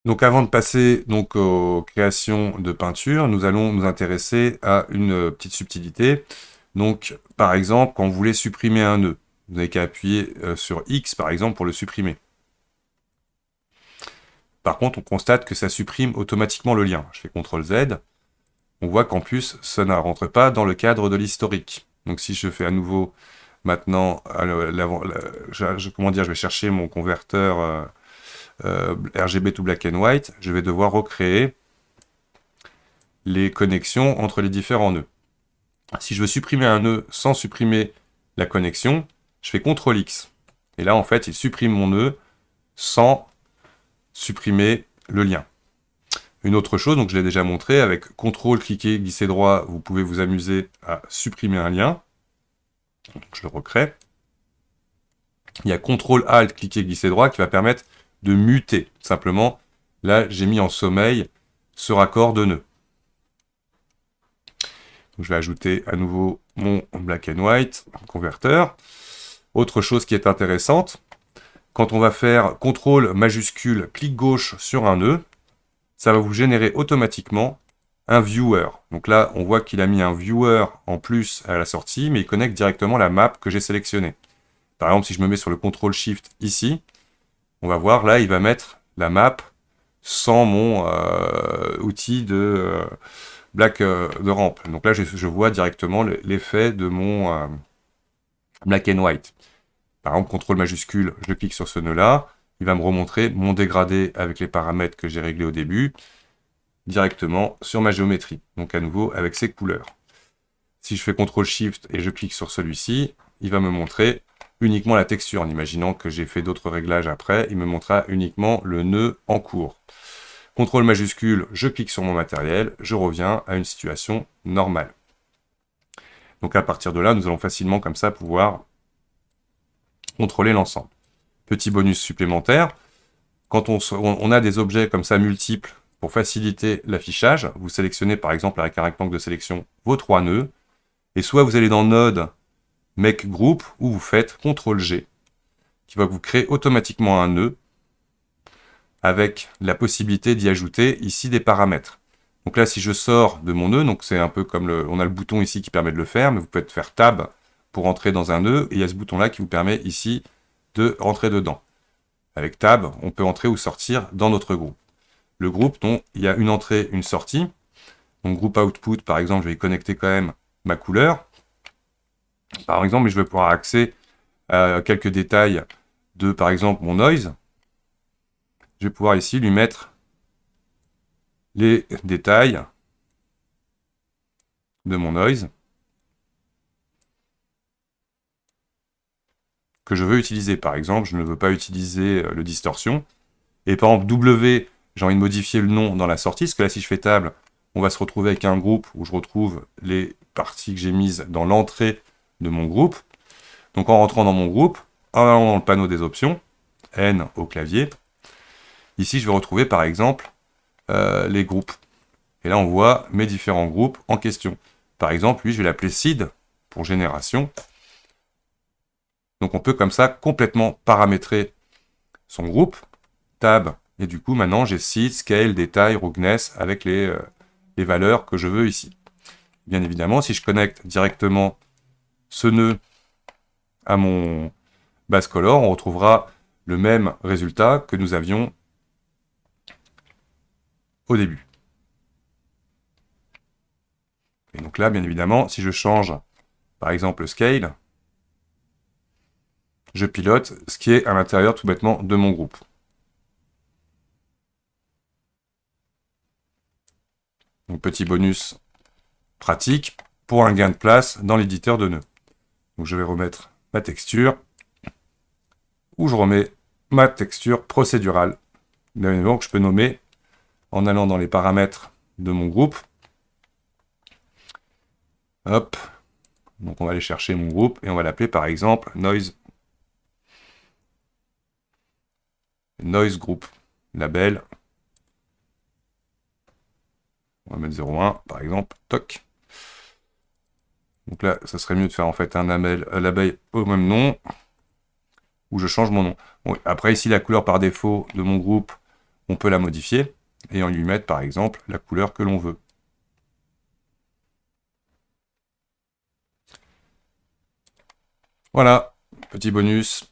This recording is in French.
Donc avant de passer donc aux créations de peinture, nous allons nous intéresser à une petite subtilité. Donc par exemple, quand vous voulez supprimer un nœud, vous n'avez qu'à appuyer sur X par exemple pour le supprimer. Par contre, on constate que ça supprime automatiquement le lien. Je fais CTRL Z. On voit qu'en plus, ça ne rentre pas dans le cadre de l'historique. Donc si je fais à nouveau maintenant, comment dire, je vais chercher mon converteur RGB to black and white, je vais devoir recréer les connexions entre les différents nœuds. Si je veux supprimer un nœud sans supprimer la connexion, je fais CTRL X. Et là, en fait, il supprime mon nœud sans supprimer le lien. Une autre chose, donc je l'ai déjà montré, avec CTRL, cliquer, glisser droit, vous pouvez vous amuser à supprimer un lien. Donc je le recrée. Il y a CTRL, Alt, cliquer, glisser droit qui va permettre de muter. Simplement, là, j'ai mis en sommeil ce raccord de nœud. Donc, je vais ajouter à nouveau mon black and white converteur. Autre chose qui est intéressante, quand on va faire CTRL majuscule, clic gauche sur un nœud, ça va vous générer automatiquement un viewer. Donc là, on voit qu'il a mis un viewer en plus à la sortie, mais il connecte directement la map que j'ai sélectionnée. Par exemple, si je me mets sur le CTRL SHIFT ici, on va voir là, il va mettre la map sans mon outil de de rampe. Donc là, je vois directement l'effet de mon black and white. Par exemple, CTRL majuscule, je clique sur ce nœud-là, il va me remontrer mon dégradé avec les paramètres que j'ai réglés au début, directement sur ma géométrie, donc à nouveau avec ces couleurs. Si je fais CTRL SHIFT et je clique sur celui-ci, il va me montrer uniquement la texture, en imaginant que j'ai fait d'autres réglages après, il me montrera uniquement le nœud en cours. CTRL majuscule, je clique sur mon matériel, je reviens à une situation normale. Donc à partir de là, nous allons facilement comme ça pouvoir contrôler l'ensemble. Petit bonus supplémentaire, quand on a des objets comme ça multiples pour faciliter l'affichage, vous sélectionnez par exemple avec un rectangle de sélection vos 3 nœuds, et soit vous allez dans Node, Make Group, ou vous faites CTRL G, qui va vous créer automatiquement un nœud, avec la possibilité d'y ajouter ici des paramètres. Donc là, si je sors de mon nœud, donc c'est un peu comme on a le bouton ici qui permet de le faire, mais vous pouvez faire Tab pour entrer dans un nœud, et il y a ce bouton-là qui vous permet ici de rentrer dedans. Avec Tab, on peut entrer ou sortir dans notre groupe. Le groupe, donc, il y a une entrée, une sortie. Donc groupe output, par exemple, je vais y connecter quand même ma couleur. Par exemple, je vais pouvoir accéder à quelques détails de, par exemple, mon noise. Je vais pouvoir ici lui mettre les détails de mon noise que je veux utiliser. Par exemple, je ne veux pas utiliser le distorsion. Et par exemple, W, j'ai envie de modifier le nom dans la sortie, parce que là, si je fais table, on va se retrouver avec un groupe où je retrouve les parties que j'ai mises dans l'entrée de mon groupe. Donc en rentrant dans mon groupe, en allant dans le panneau des options, N au clavier, ici je vais retrouver par exemple les groupes. Et là on voit mes différents groupes en question. Par exemple, lui je vais l'appeler seed pour génération. Donc on peut comme ça complètement paramétrer son groupe, tab, et du coup maintenant j'ai seed, scale, détail, roughness avec les valeurs que je veux ici. Bien évidemment, si je connecte directement ce nœud à mon base color, on retrouvera le même résultat que nous avions au début. Et donc là, bien évidemment, si je change, par exemple, le scale, je pilote ce qui est à l'intérieur tout bêtement de mon groupe. Donc petit bonus pratique pour un gain de place dans l'éditeur de nœuds. Donc je vais remettre ma texture, où je remets ma texture procédurale. Bien évidemment que je peux nommer en allant dans les paramètres de mon groupe. Hop. Donc on va aller chercher mon groupe et on va l'appeler par exemple Noise Group. Label. On va mettre 0,1 par exemple. Toc. Donc là, ça serait mieux de faire en fait un label au même nom, où je change mon nom. Bon, après ici, la couleur par défaut de mon groupe, on peut la modifier et en lui mettre par exemple la couleur que l'on veut. Voilà, petit bonus.